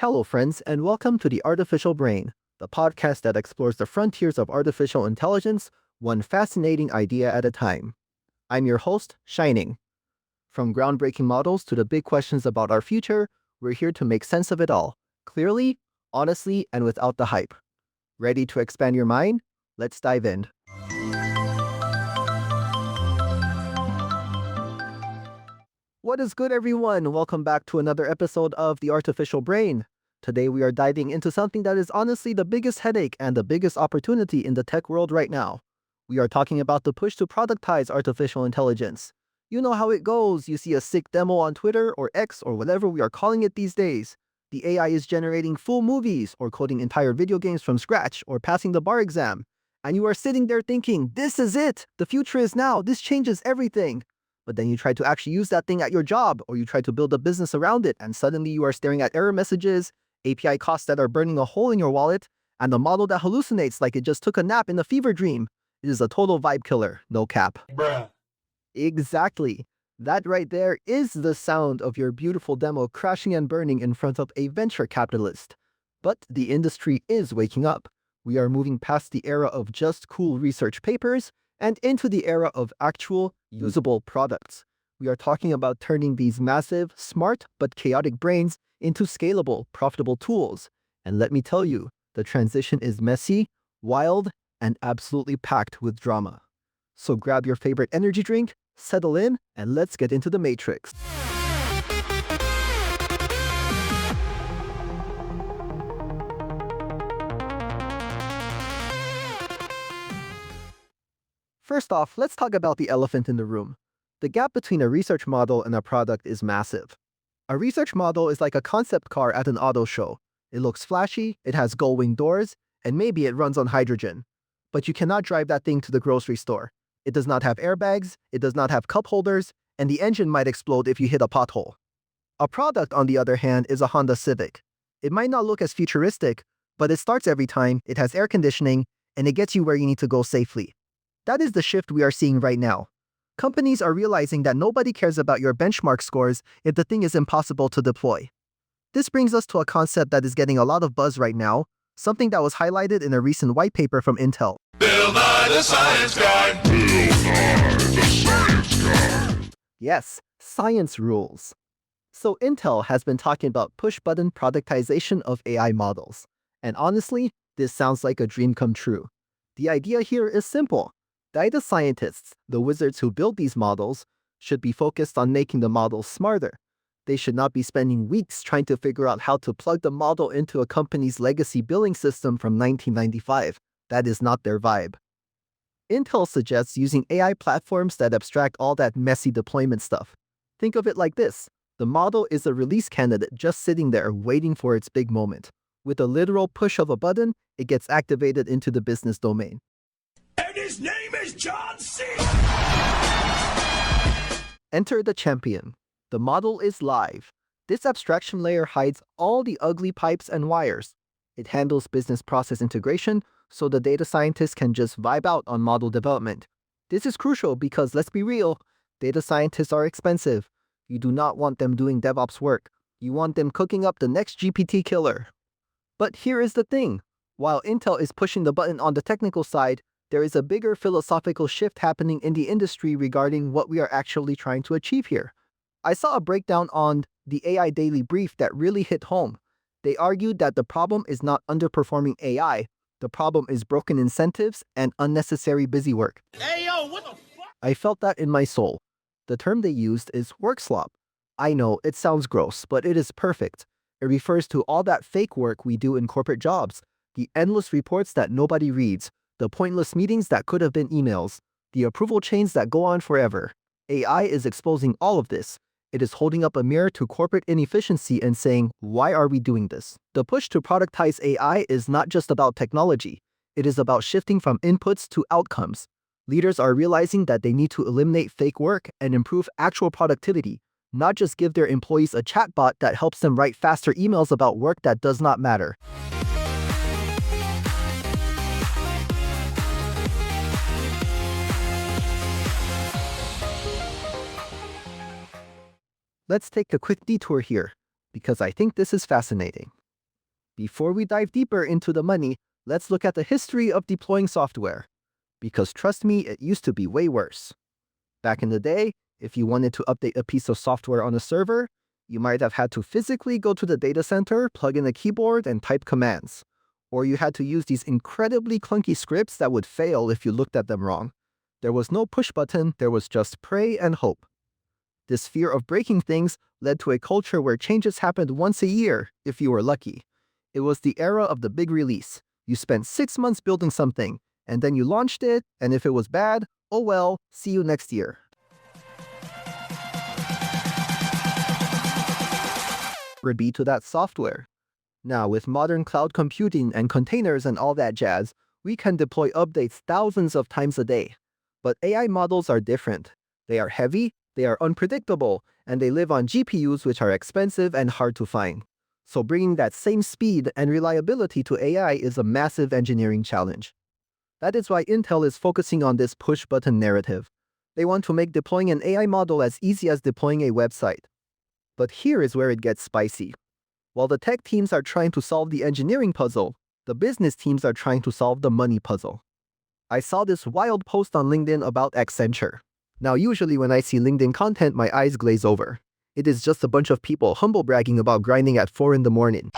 Hello, friends, and welcome to The Artificial Brain, the podcast that explores the frontiers of artificial intelligence, one fascinating idea at a time. I'm your host, Shining. From groundbreaking models to the big questions about our future, we're here to make sense of it all, clearly, honestly, and without the hype. Ready to expand your mind? Let's dive in. What is good, everyone? Welcome back to another episode of The Artificial Brain. Today, we are diving into something that is honestly the biggest headache and the biggest opportunity in the tech world right now. We are talking about the push to productize artificial intelligence. You know how it goes. You see a sick demo on Twitter or X or whatever we are calling it these days. The AI is generating full movies or coding entire video games from scratch or passing the bar exam. And you are sitting there thinking, this is it. The future is now. This changes everything. But then you try to actually use that thing at your job, or you try to build a business around it, and suddenly you are staring at error messages, API costs that are burning a hole in your wallet, and a model that hallucinates like it just took a nap in a fever dream. It is a total vibe killer, no cap. Bruh. Exactly. That right there is the sound of your beautiful demo crashing and burning in front of a venture capitalist. But the industry is waking up. We are moving past the era of just cool research papers and into the era of actual, usable products. We are talking about turning these massive, smart, but chaotic brains into scalable, profitable tools. And let me tell you, the transition is messy, wild, and absolutely packed with drama. So grab your favorite energy drink, settle in, and let's get into the matrix. First off, let's talk about the elephant in the room. The gap between a research model and a product is massive. A research model is like a concept car at an auto show. It looks flashy, it has gull-wing doors, and maybe it runs on hydrogen. But you cannot drive that thing to the grocery store. It does not have airbags, it does not have cup holders, and the engine might explode if you hit a pothole. A product, on the other hand, is a Honda Civic. It might not look as futuristic, but it starts every time, it has air conditioning, and it gets you where you need to go safely. That is the shift we are seeing right now. Companies are realizing that nobody cares about your benchmark scores if the thing is impossible to deploy. This brings us to a concept that is getting a lot of buzz right now, something that was highlighted in a recent white paper from Intel. Bill Nye the Science Guy. Bill Nye the Science Guy. Yes, science rules. So Intel has been talking about push-button productization of AI models. And honestly, this sounds like a dream come true. The idea here is simple. Data scientists, the wizards who build these models, should be focused on making the models smarter. They should not be spending weeks trying to figure out how to plug the model into a company's legacy billing system from 1995. That is not their vibe. Intel suggests using AI platforms that abstract all that messy deployment stuff. Think of it like this. The model is a release candidate just sitting there waiting for its big moment. With a literal push of a button, it gets activated into the business domain. And his name is John C. Enter the champion. The model is live. This abstraction layer hides all the ugly pipes and wires. It handles business process integration, so the data scientists can just vibe out on model development. This is crucial because, let's be real, data scientists are expensive. You do not want them doing DevOps work. You want them cooking up the next GPT killer. But here is the thing. While Intel is pushing the button on the technical side, there is a bigger philosophical shift happening in the industry regarding what we are actually trying to achieve here. I saw a breakdown on the AI Daily Brief that really hit home. They argued that the problem is not underperforming AI. The problem is broken incentives and unnecessary busy work. Hey, yo, what the fuck? I felt that in my soul. The term they used is work slop. I know, it sounds gross, but it is perfect. It refers to all that fake work we do in corporate jobs, the endless reports that nobody reads, the pointless meetings that could have been emails, the approval chains that go on forever. AI is exposing all of this. It is holding up a mirror to corporate inefficiency and saying, why are we doing this? The push to productize AI is not just about technology. It is about shifting from inputs to outcomes. Leaders are realizing that they need to eliminate fake work and improve actual productivity, not just give their employees a chatbot that helps them write faster emails about work that does not matter. Let's take a quick detour here, because I think this is fascinating. Before we dive deeper into the money, let's look at the history of deploying software. Because trust me, it used to be way worse. Back in the day, if you wanted to update a piece of software on a server, you might have had to physically go to the data center, plug in a keyboard, and type commands. Or you had to use these incredibly clunky scripts that would fail if you looked at them wrong. There was no push button, there was just pray and hope. This fear of breaking things led to a culture where changes happened once a year, if you were lucky. It was the era of the big release. You spent 6 months building something, and then you launched it, and if it was bad, oh well, see you next year. Be to that software. Now, with modern cloud computing and containers and all that jazz, we can deploy updates thousands of times a day. But AI models are different. They are heavy, they are unpredictable, and they live on GPUs which are expensive and hard to find. So bringing that same speed and reliability to AI is a massive engineering challenge. That is why Intel is focusing on this push-button narrative. They want to make deploying an AI model as easy as deploying a website. But here is where it gets spicy. While the tech teams are trying to solve the engineering puzzle, the business teams are trying to solve the money puzzle. I saw this wild post on LinkedIn about Accenture. Now, usually when I see LinkedIn content, my eyes glaze over. It is just a bunch of people humble bragging about grinding at 4 in the morning.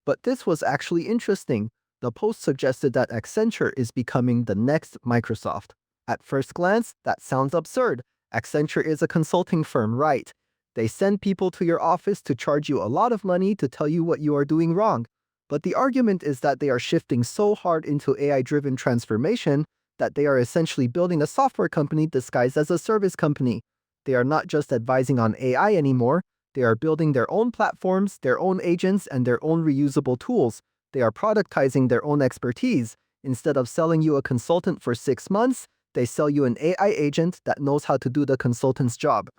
But this was actually interesting. The post suggested that Accenture is becoming the next Microsoft. At first glance, that sounds absurd. Accenture is a consulting firm, right? They send people to your office to charge you a lot of money to tell you what you are doing wrong. But the argument is that they are shifting so hard into AI-driven transformation that they are essentially building a software company disguised as a service company. They are not just advising on AI anymore, they are building their own platforms, their own agents, and their own reusable tools. They are productizing their own expertise. Instead of selling you a consultant for 6 months, they sell you an AI agent that knows how to do the consultant's job.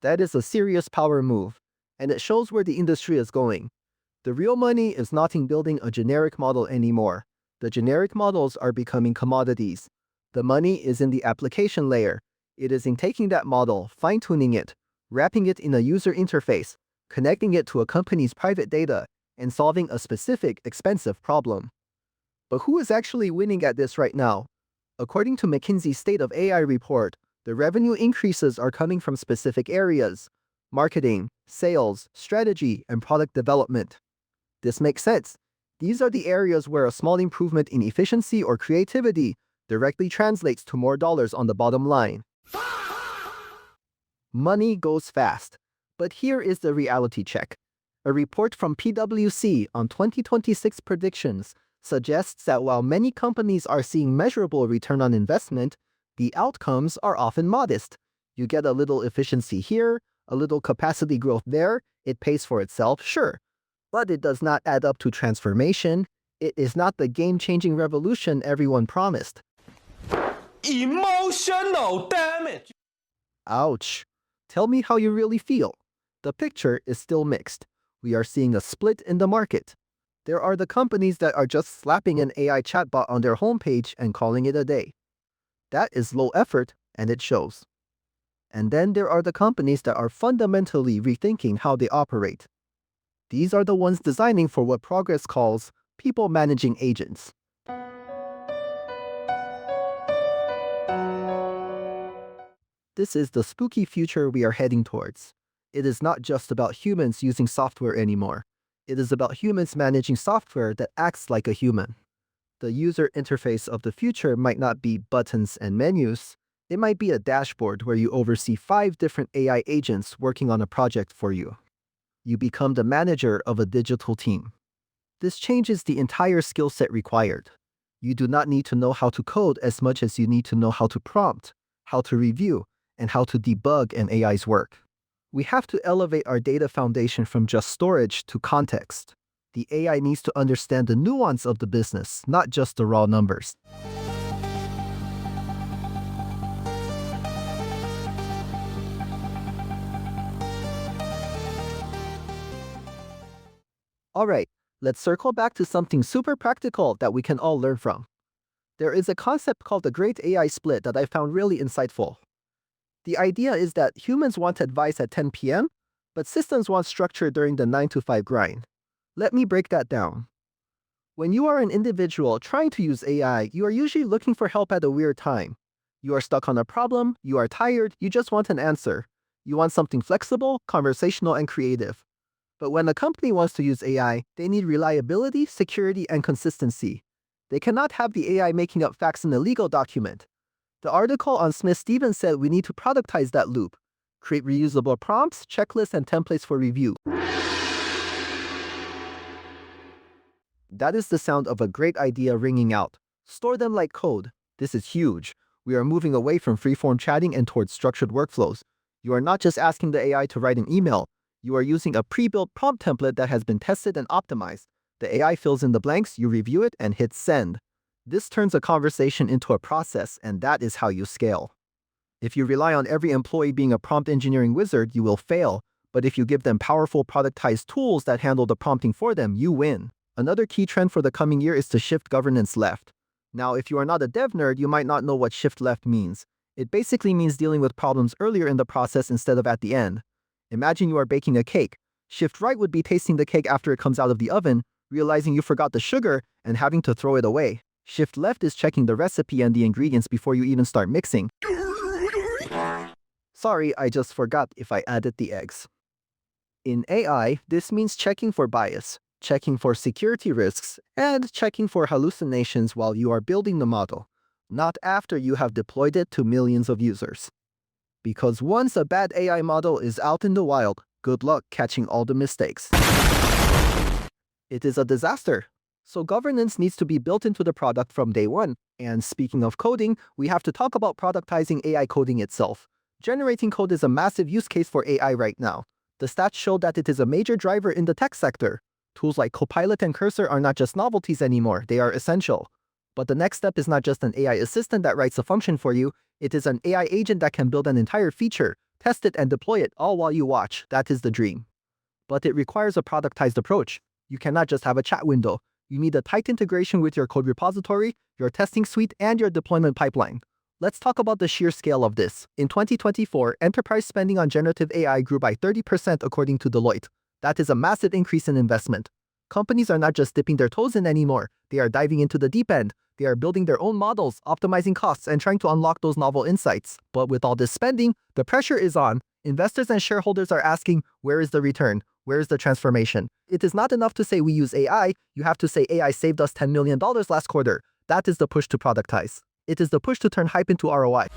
That is a serious power move, and it shows where the industry is going. The real money is not in building a generic model anymore. The generic models are becoming commodities. The money is in the application layer. It is in taking that model, fine-tuning it, wrapping it in a user interface, connecting it to a company's private data, and solving a specific, expensive problem. But who is actually winning at this right now? According to McKinsey's State of AI report, the revenue increases are coming from specific areas: marketing, sales, strategy, and product development. This makes sense. These are the areas where a small improvement in efficiency or creativity directly translates to more dollars on the bottom line. Money goes fast. But here is the reality check. A report from PwC on 2026 predictions suggests that while many companies are seeing measurable return on investment, the outcomes are often modest. You get a little efficiency here, a little capacity growth there, it pays for itself, sure. But it does not add up to transformation. It is not the game-changing revolution everyone promised. Emotional damage. Ouch. Tell me how you really feel. The picture is still mixed. We are seeing a split in the market. There are the companies that are just slapping an AI chatbot on their homepage and calling it a day. That is low effort, and it shows. And then there are the companies that are fundamentally rethinking how they operate. These are the ones designing for what Progress calls people managing agents. This is the spooky future we are heading towards. It is not just about humans using software anymore. It is about humans managing software that acts like a human. The user interface of the future might not be buttons and menus. It might be a dashboard where you oversee 5 different AI agents working on a project for you. You become the manager of a digital team. This changes the entire skill set required. You do not need to know how to code as much as you need to know how to prompt, how to review, and how to debug an AI's work. We have to elevate our data foundation from just storage to context. The AI needs to understand the nuance of the business, not just the raw numbers. Alright, let's circle back to something super practical that we can all learn from. There is a concept called the Great AI Split that I found really insightful. The idea is that humans want advice at 10 p.m., But systems want structure during the 9 to 5 grind. Let me break that down. When you are an individual trying to use AI, you are usually looking for help at a weird time. You are stuck on a problem, you are tired, you just want an answer. You want something flexible, conversational, and creative. But when a company wants to use AI, they need reliability, security, and consistency. They cannot have the AI making up facts in a legal document. The article on Smith-Stevens said we need to productize that loop. Create reusable prompts, checklists, and templates for review. That is the sound of a great idea ringing out. Store them like code. This is huge. We are moving away from free-form chatting and towards structured workflows. You are not just asking the AI to write an email. You are using a pre-built prompt template that has been tested and optimized. The AI fills in the blanks, you review it, and hit send. This turns a conversation into a process, and that is how you scale. If you rely on every employee being a prompt engineering wizard, you will fail. But if you give them powerful productized tools that handle the prompting for them, you win. Another key trend for the coming year is to shift governance left. Now, if you are not a dev nerd, you might not know what shift left means. It basically means dealing with problems earlier in the process instead of at the end. Imagine you are baking a cake. Shift right would be tasting the cake after it comes out of the oven, realizing you forgot the sugar, and having to throw it away. Shift left is checking the recipe and the ingredients before you even start mixing. Sorry, I just forgot if I added the eggs. In AI, this means checking for bias, checking for security risks, and checking for hallucinations while you are building the model, not after you have deployed it to millions of users. Because once a bad AI model is out in the wild, good luck catching all the mistakes. It is a disaster. So governance needs to be built into the product from day one. And speaking of coding, we have to talk about productizing AI coding itself. Generating code is a massive use case for AI right now. The stats show that it is a major driver in the tech sector. Tools like Copilot and Cursor are not just novelties anymore, they are essential. But the next step is not just an AI assistant that writes a function for you, it is an AI agent that can build an entire feature, test it, and deploy it all while you watch. That is the dream. But it requires a productized approach. You cannot just have a chat window. You need a tight integration with your code repository, your testing suite, and your deployment pipeline. Let's talk about the sheer scale of this. In 2024, enterprise spending on generative AI grew by 30% according to Deloitte. That is a massive increase in investment. Companies are not just dipping their toes in anymore. They are diving into the deep end. They are building their own models, optimizing costs, and trying to unlock those novel insights. But with all this spending, the pressure is on. Investors and shareholders are asking, where is the return? Where is the transformation? It is not enough to say we use AI. You have to say AI saved us $10 million last quarter. That is the push to productize. It is the push to turn hype into ROI.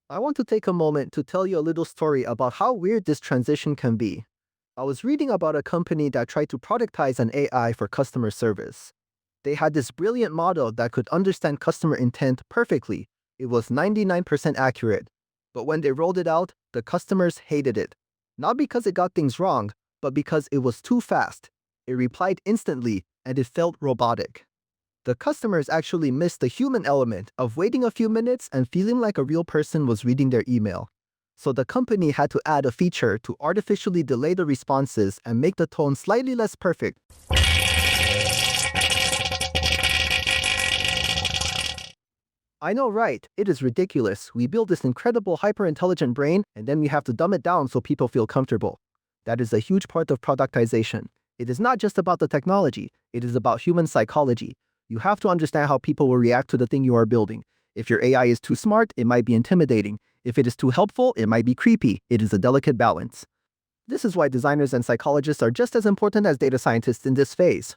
I want to take a moment to tell you a little story about how weird this transition can be. I was reading about a company that tried to productize an AI for customer service. They had this brilliant model that could understand customer intent perfectly. It was 99% accurate. But when they rolled it out, the customers hated it. Not because it got things wrong, but because it was too fast. It replied instantly, and it felt robotic. The customers actually missed the human element of waiting a few minutes and feeling like a real person was reading their email. So the company had to add a feature to artificially delay the responses and make the tone slightly less perfect. I know, right? It is ridiculous. We build this incredible hyper-intelligent brain, and then we have to dumb it down so people feel comfortable. That is a huge part of productization. It is not just about the technology. It is about human psychology. You have to understand how people will react to the thing you are building. If your AI is too smart, it might be intimidating. If it is too helpful, it might be creepy. It is a delicate balance. This is why designers and psychologists are just as important as data scientists in this phase.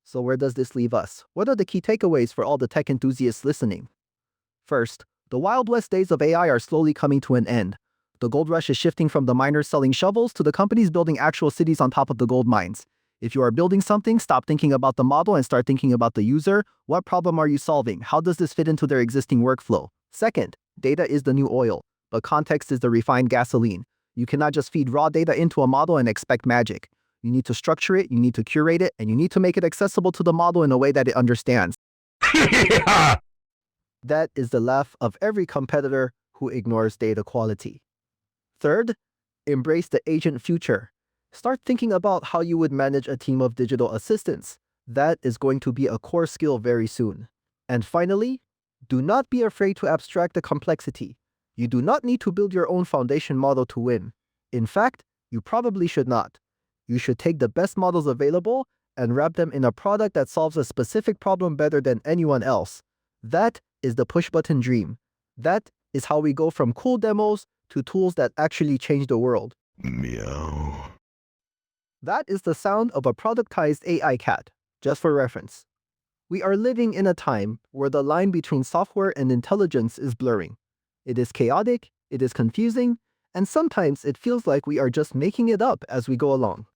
So where does this leave us? What are the key takeaways for all the tech enthusiasts listening? First, the Wild West days of AI are slowly coming to an end. The gold rush is shifting from the miners selling shovels to the companies building actual cities on top of the gold mines. If you are building something, stop thinking about the model and start thinking about the user. What problem are you solving? How does this fit into their existing workflow? Second, data is the new oil, but context is the refined gasoline. You cannot just feed raw data into a model and expect magic. You need to structure it, you need to curate it, and you need to make it accessible to the model in a way that it understands. That is the laugh of every competitor who ignores data quality. Third, embrace the agent future. Start thinking about how you would manage a team of digital assistants. That is going to be a core skill very soon. And finally, do not be afraid to abstract the complexity. You do not need to build your own foundation model to win. In fact, you probably should not. You should take the best models available and wrap them in a product that solves a specific problem better than anyone else. That is the push-button dream. That is how we go from cool demos to tools that actually change the world. Meow. That is the sound of a productized AI cat, just for reference. We are living in a time where the line between software and intelligence is blurring. It is chaotic, it is confusing, and sometimes it feels like we are just making it up as we go along.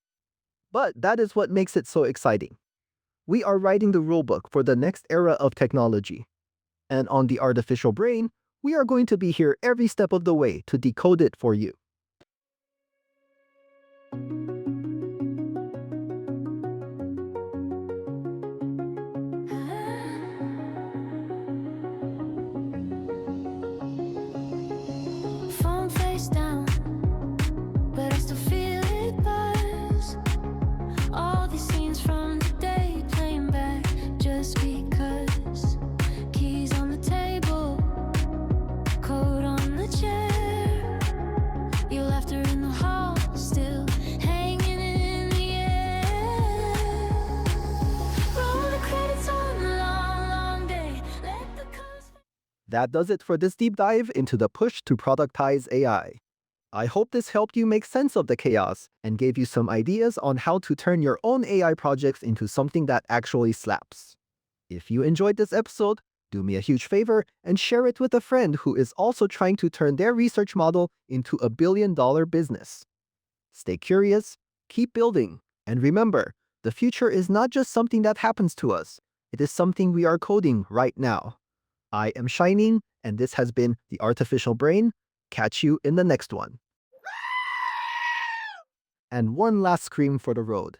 But that is what makes it so exciting. We are writing the rulebook for the next era of technology. And on the artificial brain, we are going to be here every step of the way to decode it for you. Phone face down, but I still feel it buzz. All these scenes from the day playing back just because. Keys on the table, coat on the chair. Your laughter in the hall, still hanging in the air. Roll the credits on the long, long day. Let the cause. That does it for this deep dive into the push to productize AI. I hope this helped you make sense of the chaos and gave you some ideas on how to turn your own AI projects into something that actually slaps. If you enjoyed this episode, do me a huge favor and share it with a friend who is also trying to turn their research model into a billion-dollar business. Stay curious, keep building, and remember, the future is not just something that happens to us, it is something we are coding right now. I am Shining, and this has been The Artificial Brain. Catch you in the next one. And one last scream for the road.